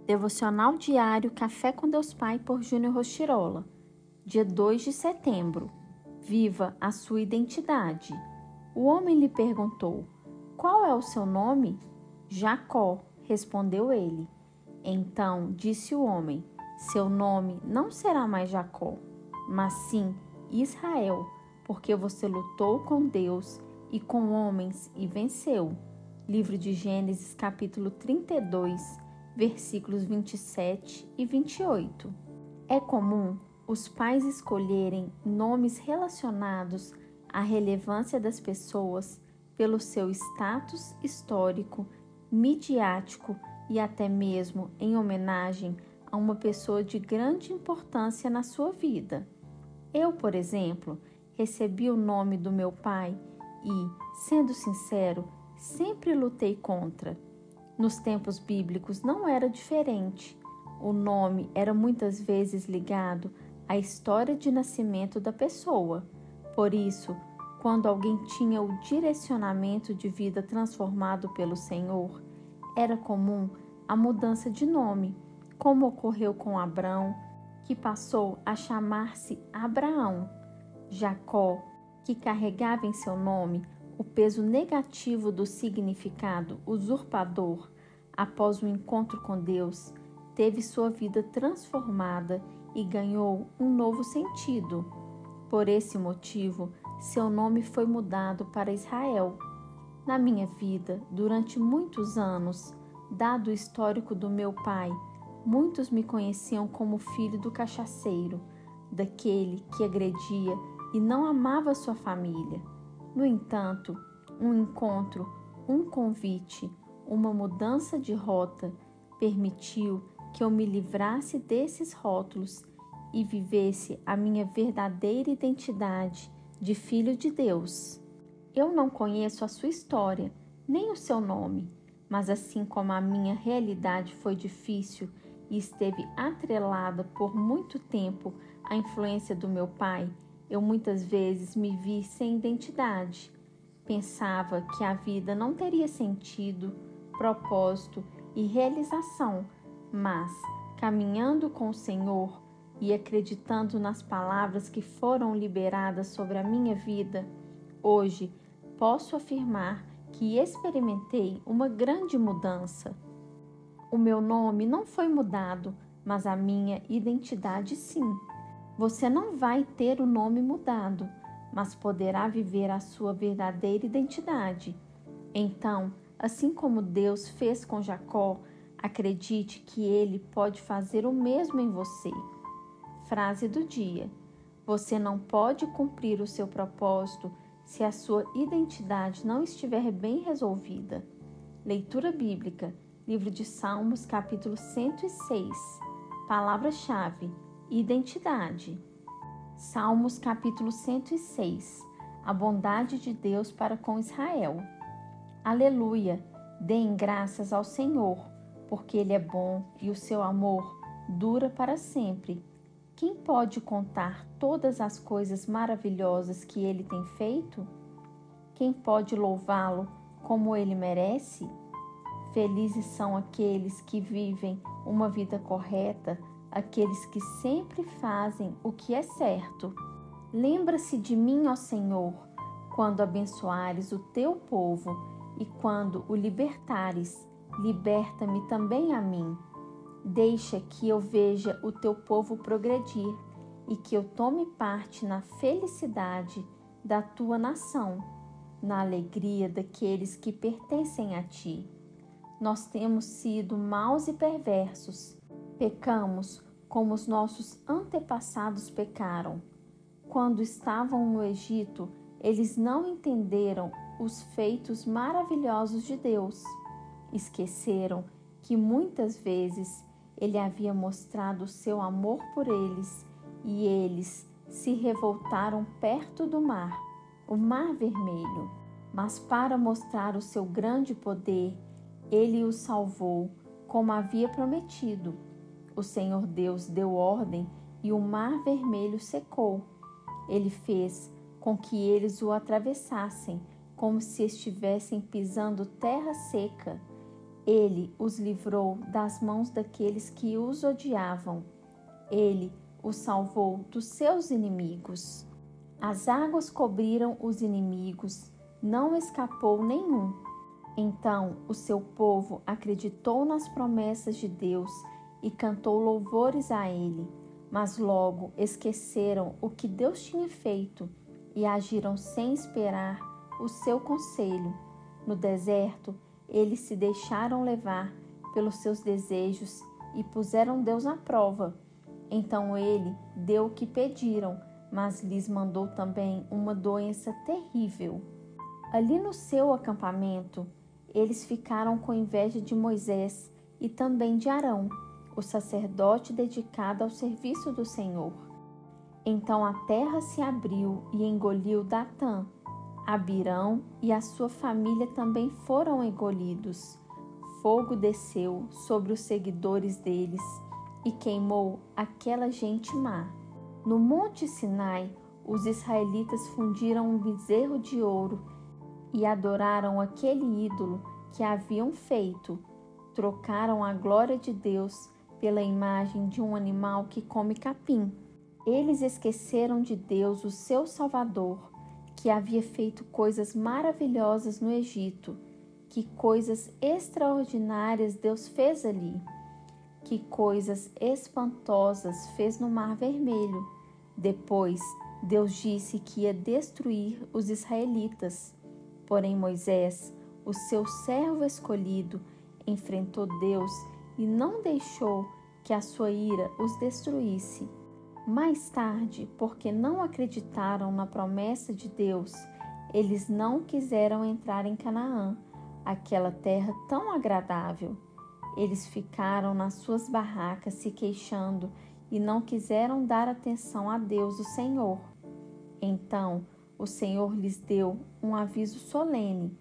Devocional diário Café com Deus Pai por Júnior Rostirola. Dia 2 de setembro. Viva a sua identidade. O homem lhe perguntou: qual é o seu nome? Jacó, respondeu ele. Então disse o homem: seu nome não será mais Jacó, mas sim Israel, porque você lutou com Deus e com homens e venceu. Livro de Gênesis, capítulo 32, versículos 27 e 28. É comum os pais escolherem nomes relacionados à relevância das pessoas pelo seu status histórico, midiático e até mesmo em homenagem a uma pessoa de grande importância na sua vida. Eu, por exemplo, recebi o nome do meu pai e, sendo sincero, sempre lutei contra. Nos tempos bíblicos não era diferente. O nome era muitas vezes ligado à história de nascimento da pessoa. Por isso, quando alguém tinha o direcionamento de vida transformado pelo Senhor, era comum a mudança de nome, como ocorreu com Abrão, que passou a chamar-se Abraão. Jacó, que carregava em seu nome o peso negativo do significado usurpador, após o encontro com Deus, teve sua vida transformada e ganhou um novo sentido. Por esse motivo, seu nome foi mudado para Israel. Na minha vida, durante muitos anos, dado o histórico do meu pai, muitos me conheciam como filho do cachaceiro, daquele que agredia e não amava sua família. No entanto, um encontro, um convite, uma mudança de rota permitiu que eu me livrasse desses rótulos e vivesse a minha verdadeira identidade de filho de Deus. Eu não conheço a sua história, nem o seu nome, mas assim como a minha realidade foi difícil e esteve atrelada por muito tempo à influência do meu pai, eu muitas vezes me vi sem identidade. Pensava que a vida não teria sentido, propósito e realização, mas, caminhando com o Senhor e acreditando nas palavras que foram liberadas sobre a minha vida, hoje posso afirmar que experimentei uma grande mudança. O meu nome não foi mudado, mas a minha identidade sim. Você não vai ter o nome mudado, mas poderá viver a sua verdadeira identidade. Então, assim como Deus fez com Jacó, acredite que Ele pode fazer o mesmo em você. Frase do dia: você não pode cumprir o seu propósito se a sua identidade não estiver bem resolvida. Leitura bíblica, livro de Salmos, capítulo 106. Palavra-chave: identidade. Salmos, capítulo 106. A bondade de Deus para com Israel. Aleluia! Deem graças ao Senhor, porque Ele é bom e o seu amor dura para sempre. Quem pode contar todas as coisas maravilhosas que Ele tem feito? Quem pode louvá-lo como Ele merece? Felizes são aqueles que vivem uma vida correta, aqueles que sempre fazem o que é certo. Lembra-se de mim, ó Senhor, quando abençoares o teu povo e quando o libertares, liberta-me também a mim. Deixa que eu veja o teu povo progredir e que eu tome parte na felicidade da tua nação, na alegria daqueles que pertencem a ti. Nós temos sido maus e perversos. Pecamos como os nossos antepassados pecaram. Quando estavam no Egito, eles não entenderam os feitos maravilhosos de Deus. Esqueceram que muitas vezes Ele havia mostrado o seu amor por eles e eles se revoltaram perto do mar, o Mar Vermelho. Mas para mostrar o seu grande poder, Ele os salvou, como havia prometido. O Senhor Deus deu ordem e o Mar Vermelho secou. Ele fez com que eles o atravessassem, como se estivessem pisando terra seca. Ele os livrou das mãos daqueles que os odiavam. Ele os salvou dos seus inimigos. As águas cobriram os inimigos, não escapou nenhum. Então o seu povo acreditou nas promessas de Deus e cantou louvores a ele. Mas logo esqueceram o que Deus tinha feito e agiram sem esperar o seu conselho. No deserto, eles se deixaram levar pelos seus desejos e puseram Deus à prova. Então ele deu o que pediram, mas lhes mandou também uma doença terrível. Ali no seu acampamento, eles ficaram com inveja de Moisés e também de Arão, o sacerdote dedicado ao serviço do Senhor. Então a terra se abriu e engoliu Datã. Abirão e a sua família também foram engolidos. Fogo desceu sobre os seguidores deles e queimou aquela gente má. No monte Sinai, os israelitas fundiram um bezerro de ouro e adoraram aquele ídolo que haviam feito. Trocaram a glória de Deus pela imagem de um animal que come capim. Eles esqueceram de Deus, o seu Salvador, que havia feito coisas maravilhosas no Egito. Que coisas extraordinárias Deus fez ali! Que coisas espantosas fez no Mar Vermelho! Depois, Deus disse que ia destruir os israelitas. Porém, Moisés, o seu servo escolhido, enfrentou Deus e não deixou que a sua ira os destruísse. Mais tarde, porque não acreditaram na promessa de Deus, eles não quiseram entrar em Canaã, aquela terra tão agradável. Eles ficaram nas suas barracas se queixando e não quiseram dar atenção a Deus, o Senhor. Então, o Senhor lhes deu um aviso solene.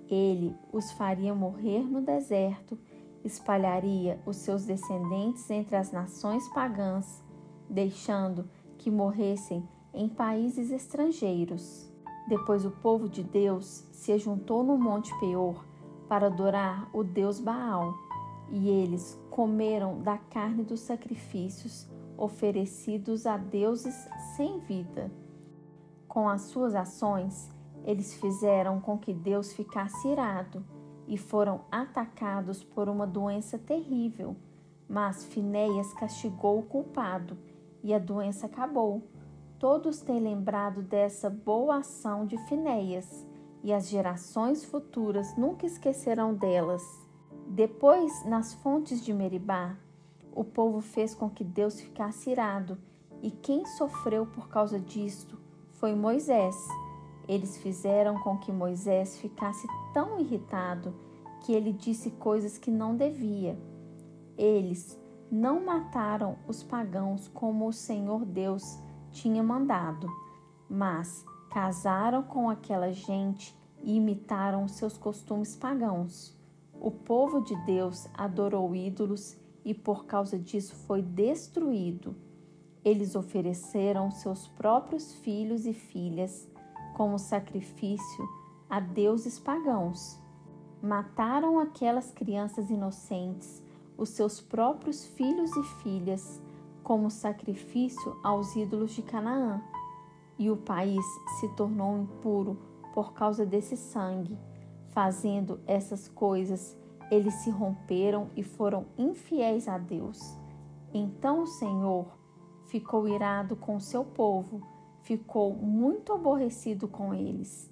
Ele os faria morrer no deserto, espalharia os seus descendentes entre as nações pagãs, deixando que morressem em países estrangeiros. Depois o povo de Deus se juntou no Monte Peor para adorar o Deus Baal, e eles comeram da carne dos sacrifícios oferecidos a deuses sem vida. Com as suas ações, eles fizeram com que Deus ficasse irado e foram atacados por uma doença terrível. Mas Finéias castigou o culpado e a doença acabou. Todos têm lembrado dessa boa ação de Finéias e as gerações futuras nunca esquecerão delas. Depois, nas fontes de Meribá, o povo fez com que Deus ficasse irado, e quem sofreu por causa disto foi Moisés. Eles fizeram com que Moisés ficasse tão irritado que ele disse coisas que não devia. Eles não mataram os pagãos como o Senhor Deus tinha mandado, mas casaram com aquela gente e imitaram seus costumes pagãos. O povo de Deus adorou ídolos e por causa disso foi destruído. Eles ofereceram seus próprios filhos e filhas como sacrifício a deuses pagãos. Mataram aquelas crianças inocentes, os seus próprios filhos e filhas, como sacrifício aos ídolos de Canaã. E o país se tornou impuro por causa desse sangue. Fazendo essas coisas, eles se romperam e foram infiéis a Deus. Então o Senhor ficou irado com o seu povo, ficou muito aborrecido com eles.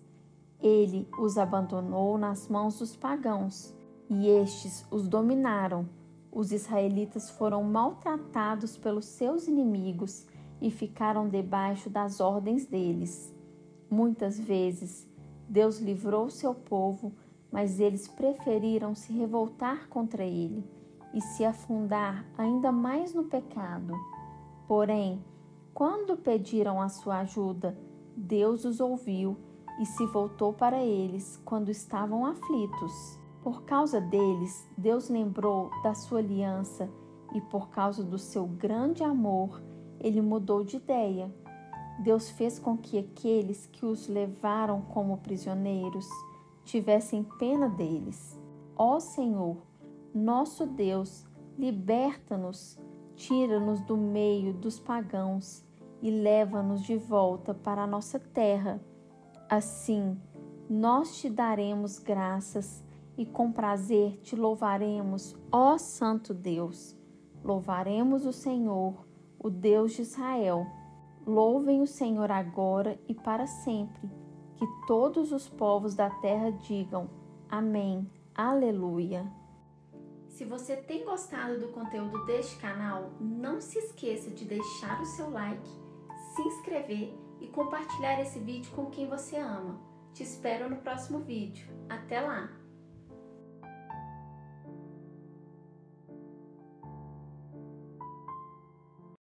Ele os abandonou nas mãos dos pagãos, e estes os dominaram. Os israelitas foram maltratados pelos seus inimigos e ficaram debaixo das ordens deles. Muitas vezes, Deus livrou seu povo, mas eles preferiram se revoltar contra ele e se afundar ainda mais no pecado. Porém, quando pediram a sua ajuda, Deus os ouviu e se voltou para eles quando estavam aflitos. Por causa deles, Deus lembrou da sua aliança e por causa do seu grande amor, ele mudou de ideia. Deus fez com que aqueles que os levaram como prisioneiros tivessem pena deles. Ó Senhor, Nosso Deus, liberta-nos, tira-nos do meio dos pagãos e leva-nos de volta para a nossa terra. Assim, nós te daremos graças e com prazer te louvaremos, ó Santo Deus. Louvaremos o Senhor, o Deus de Israel. Louvem o Senhor agora e para sempre. Que todos os povos da terra digam amém, aleluia. Se você tem gostado do conteúdo deste canal, não se esqueça de deixar o seu like, se inscrever e compartilhar esse vídeo com quem você ama. Te espero no próximo vídeo. Até lá!